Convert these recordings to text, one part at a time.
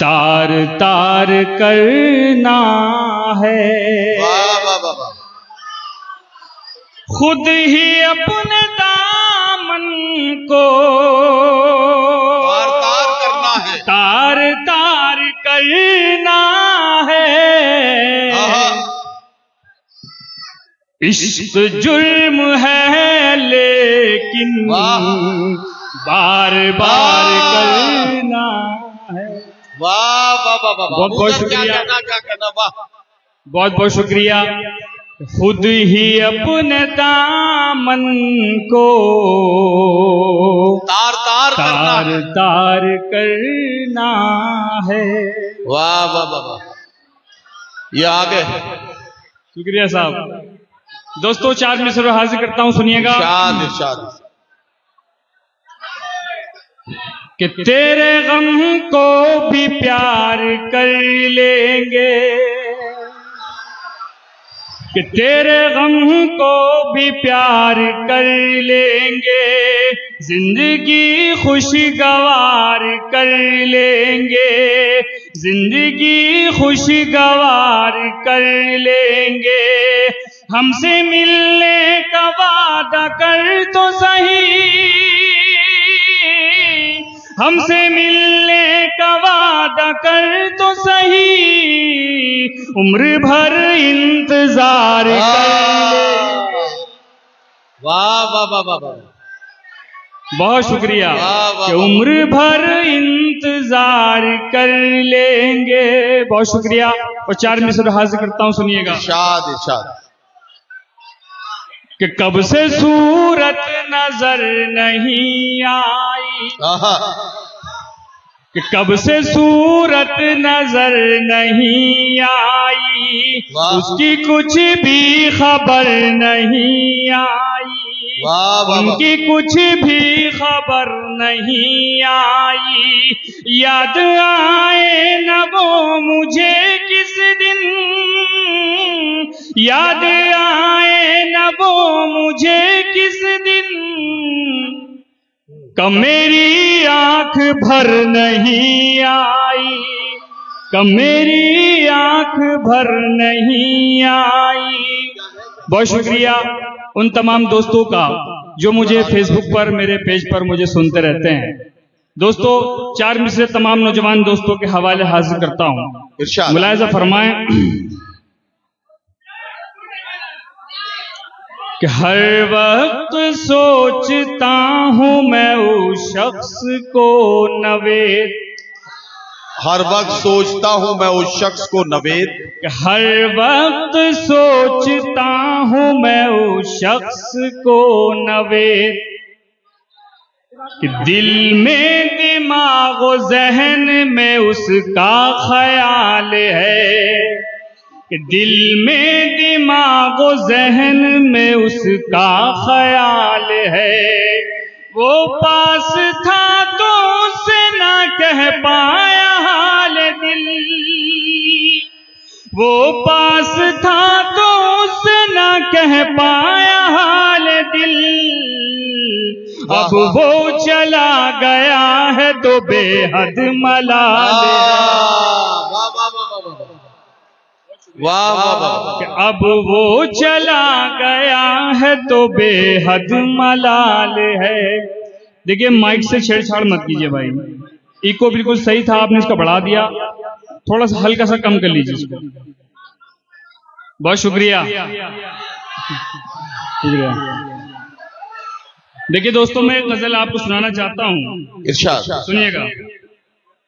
तार तार करना है। वाह वाह वाह वाह। खुद ही अपने दामन को तार तार करना है। तार तार करना है। इश्क जुर्म है लेकिन बार बार करना है। वाह वाह वाह वाह। बहुत बहुत शुक्रिया, क्या कहना। वाह बहुत बहुत शुक्रिया। खुद ही अपने दामन को तार तार तार तार करना है। वाह वाह वाह वाह। ये आगे शुक्रिया साहब। दोस्तों 4 मिसर हाजिर करता हूं, सुनिएगा। इरशाद इरशाद। कि तेरे गम को भी प्यार कर लेंगे, कि तेरे गम को भी प्यार कर लेंगे, जिंदगी खुशगवार कर लेंगे, जिंदगी खुशगवार कर लेंगे। हमसे मिलने का वादा कर तो सही, हमसे मिलने का वादा कर तो सही, उम्र भर इंतजार कर ले। वाह वाह वाह वाह वाह। बहुत शुक्रिया। वाह, वाह, कि उम्र भर इंतजार कर लेंगे। बहुत शुक्रिया। और 4 मिसर हाजिर करता हूं, सुनिएगा। इरशाद इरशाद। कि कब से सूरत नजर नहीं आई, कि कब से सूरत नजर नहीं आई, उसकी कुछ भी खबर नहीं आई, उनकी कुछ भी खबर नहीं आई। याद आए न वो मुझे किस दिन, याद आए न वो मुझे किस दिन, कब मेरी आंख भर नहीं आई, कब मेरी आंख भर नहीं आई। बहुत शुक्रिया उन तमाम दोस्तों का जो मुझे फेसबुक पर, मेरे पेज पर मुझे सुनते रहते हैं। दोस्तों 4 मिसरे तमाम नौजवान दोस्तों के हवाले हाजिर करता हूं, मुलाहिजा फरमाएं। कि हर वक्त सोचता हूं मैं उस शख्स को नवेद, हर वक्त सोचता हूं मैं उस शख्स को नवेद, हर वक्त सोचता हूं मैं उस शख्स को नवेद, कि दिल में दिमाग और जहन में उसका ख्याल है, कि दिल में दिमाग और जहन में उसका ख्याल है। वो पास था तो उससे ना कह पाया हाल दिल, वो पास था तो उससे ना कह पाया हाल दिल, अब वो चला गया है तो बेहद मलाल है। वाह वाह वाह। अब वो चला गया है तो बेहद मलाल है। देखिए माइक से छेड़छाड़ मत कीजिए भाई, इको बिल्कुल सही था, आपने इसका बढ़ा दिया, थोड़ा सा हल्का सा कम कर लीजिए इसको। बहुत शुक्रिया शुक्रिया। देखिए दोस्तों मैं एक गजल आपको सुनाना चाहता हूँ, इरशाद सुनिएगा।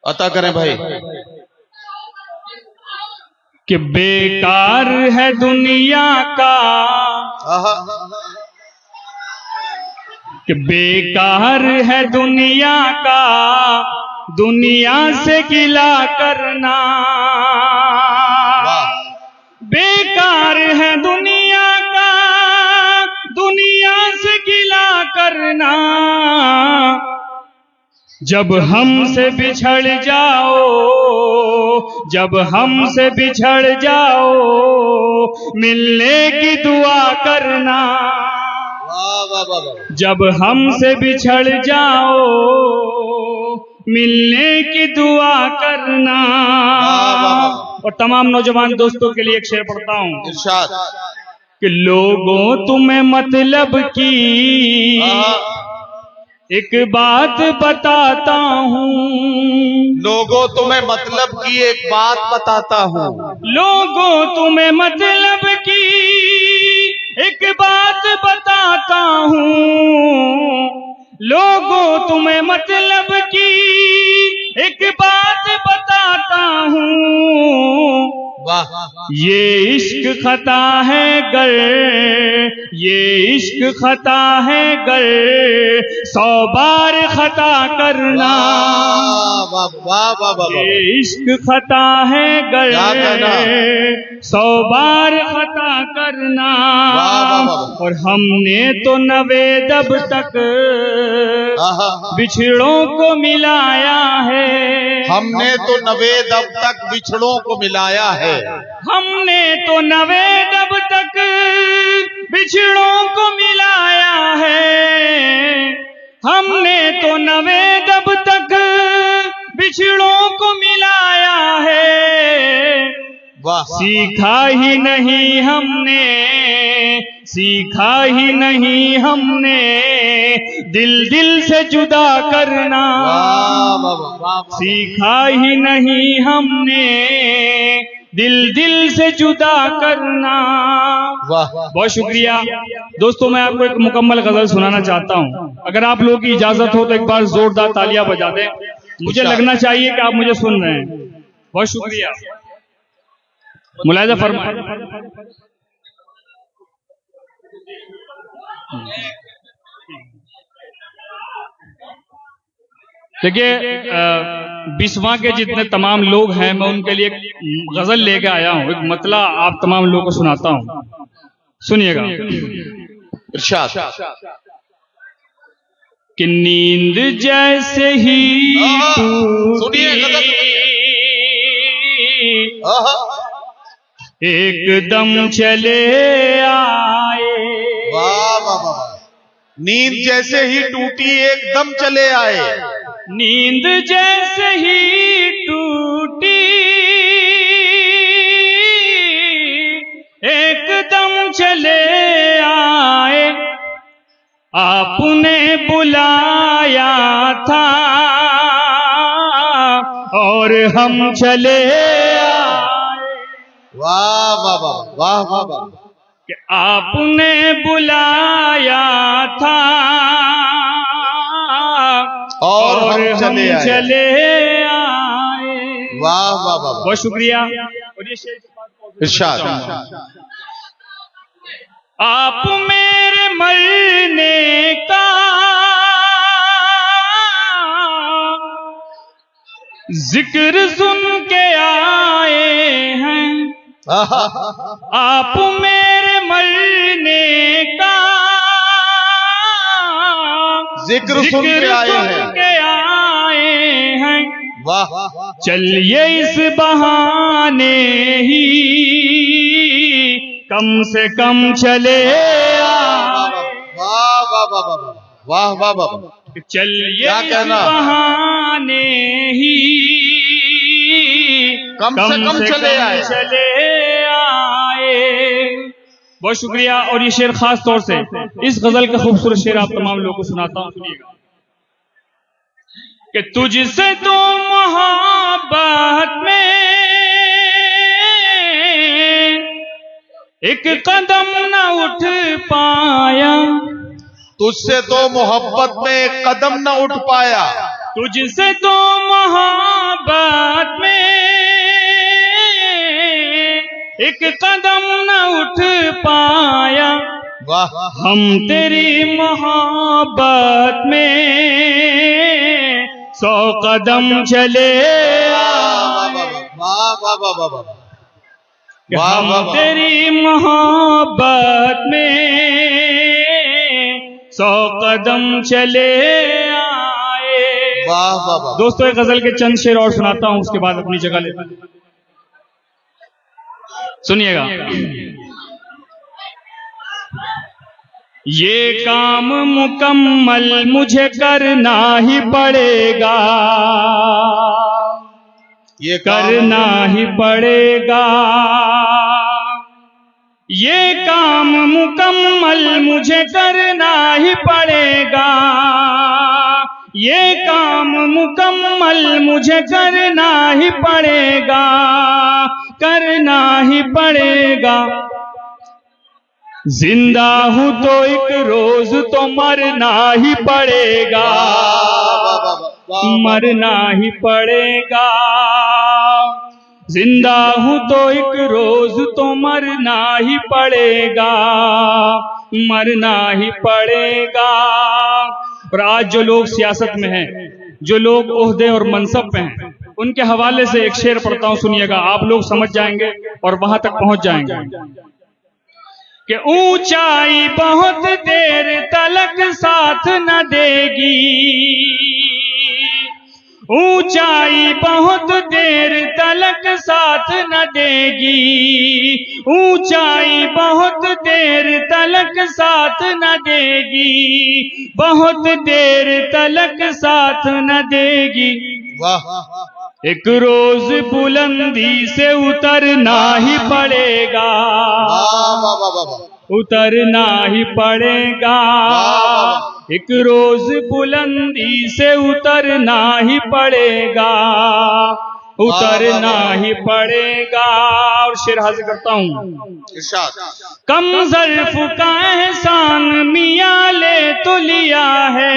अता करें भाई। कि बेकार है दुनिया का, कि बेकार है दुनिया का, दुनिया से गिला करना, बेकार है दुनिया का, दुनिया से गिला करना। जब हमसे बिछड़ जाओ, जब हमसे बिछड़ जाओ, मिलने की दुआ करना। जब हमसे बिछड़ जाओ, मिलने की दुआ करना। और तमाम नौजवान दोस्तों के लिए एक शेर पढ़ता हूँ इरशाद। कि लोगों तुम्हें मतलब की एक बात बताता हूँ, लोगों तुम्हें मतलब की एक बात बताता हूँ, लोगों तुम्हें मतलब की एक बात बताता हूँ, लोगों तुम्हें मतलब की एक बात बताता हूँ। वाह, ये इश्क खता है गर, ये इश्क खता है गर, 100 बार खता करना। वाह वाह वाह वाह, ये इश्क खता है गर, क्या कहना? 100 बार खता करना। वाह वाह वाह, और हमने तो 90 दब तक आहा, बिछड़ों को मिलाया है, हमने तो 90 दब तक बिछड़ों को मिलाया है, हमने तो 90 दब तक बिछड़ों को मिलाया है, हमने तो 90 दब तक बिछड़ों को मिलाया है। वाह, सीखा ही नहीं हमने, सीखा ही नहीं हमने दिल दिल से जुदा करना। वाह वाह वाह वाह, सीखा ही नहीं हमने दिल दिल से जुदा करना। वाह, बहुत शुक्रिया दोस्तों। मैं आपको एक मुकम्मल गजल सुनाना चाहता हूँ, अगर आप लोगों की इजाजत हो तो एक बार जोरदार तालियां बजा दें, मुझे लगना चाहिए कि आप मुझे सुन रहे हैं। बहुत शुक्रिया, मुलाहिजा फरमाएं। देखिए, बिस्वा के जितने तमाम लोग हैं, मैं उनके लिए एक गजल लेके आया हूँ, एक मतला आप तमाम लोगों को सुनाता हूँ, सुनिएगा। इरशाद। कि नींद जैसे ही सुनिए गजल, एकदम चले आए। वाह वाह वाह, नींद जैसे ही टूटी एकदम चले आए, नींद जैसे ही टूटी एकदम चले आए, आपने बुलाया था और हम चले आए। वाह वाह वाह वाह वाह वाह, कि आपने बुलाया था और हम चले आए। चले आए। वाह वाह वाह, बहुत शुक्रिया। और ये शेर इरशाद। आप मेरे मरने का जिक्र सुन के आए हैं, आप मेरे मरने का जिक्र सुन के आए हैं। वाह, चलिए इस बहाने ही कम से कम चले आए। वाह वाह वाह वाह वाह वाह वाह, चलिए क्या इस कहना? बहाने ही कम से कम चले आए। बहुत शुक्रिया। और ये शेर खास तौर से, इस गजल का खूबसूरत शेर आप तमाम लोगों को सुनाता हूं, सुनिएगा। कि तुझसे तो मोहब्बत में एक कदम न उठ पाया, तुझसे तो मोहब्बत में एक कदम न उठ पाया, तुझसे तो मोहब्बत में एक कदम न उठ पाया। वाह, हम तेरी मोहब्बत में 100 कदम चले आए। वाह वाह वाह वाह वाह, हम तेरी मोहब्बत में 100 कदम चले आए। वाह वाह वाह। दोस्तों, एक गजल के चंद शेर और सुनाता हूं, उसके बाद अपनी जगह लेता हूं, सुनिएगा। ये काम मुकम्मल मुझे करना ही पड़ेगा, ये काम करना ही पड़ेगा। ये काम मुकम्मल मुझे करना ही पड़ेगा। ये काम मुकम्मल मुझे करना ही पड़ेगा, करना ही पड़ेगा। जिंदा हूं तो एक रोज तो मरना ही पड़ेगा, मरना ही पड़ेगा। जिंदा हूं तो एक रोज तो मरना ही पड़ेगा, मरना ही पड़ेगा। और आज जो लोग सियासत में हैं, जो लोग ओहदे और मनसब पे हैं, उनके हवाले से एक शेर पढ़ता हूं, सुनिएगा, आप लोग समझ जाएंगे और वहां तक पहुंच जाएंगे कि ऊंचाई बहुत देर तलक साथ न देगी, ऊंचाई बहुत देर तलक साथ न देगी, ऊंचाई बहुत देर तलक साथ न देगी, बहुत देर तलक साथ न देगी। वाह एक रोज बुलंदी से उतरना ही पड़ेगा, उतरना ही पड़ेगा। एक रोज बुलंदी से उतरना ही पड़ेगा, उतरना ही पड़ेगा। और शेर हाजिर करता हूं, इरशाद। कम ज़र्फ का एहसान मियाँ ले तो लिया है,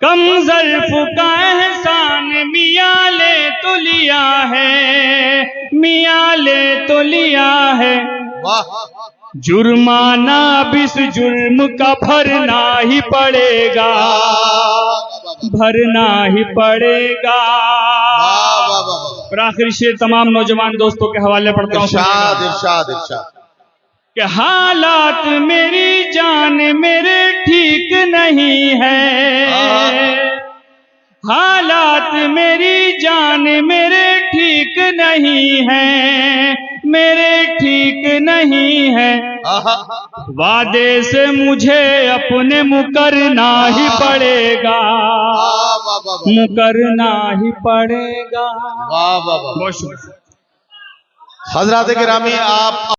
कम ज़र्फ का एहसान मियाँ ले तो लिया है, मियाँ ले तो लिया है। जुर्माना अब इस जुर्म का भरना ही पड़ेगा, भरना ही पड़ेगा। और आखिरी शेर तमाम नौजवान दोस्तों के हवाले पढ़ता हूं, इरशाद इरशाद इरशाद। कि हालात मेरी जान मेरे ठीक नहीं है, हालात मेरी जान मेरे ठीक नहीं है, मेरे ठीक नहीं है। वादे से मुझे अपने मुकरना ही पड़ेगा, मुकरना ही पड़ेगा। बहुत शुक्रिया। हजरात गिरामी, आप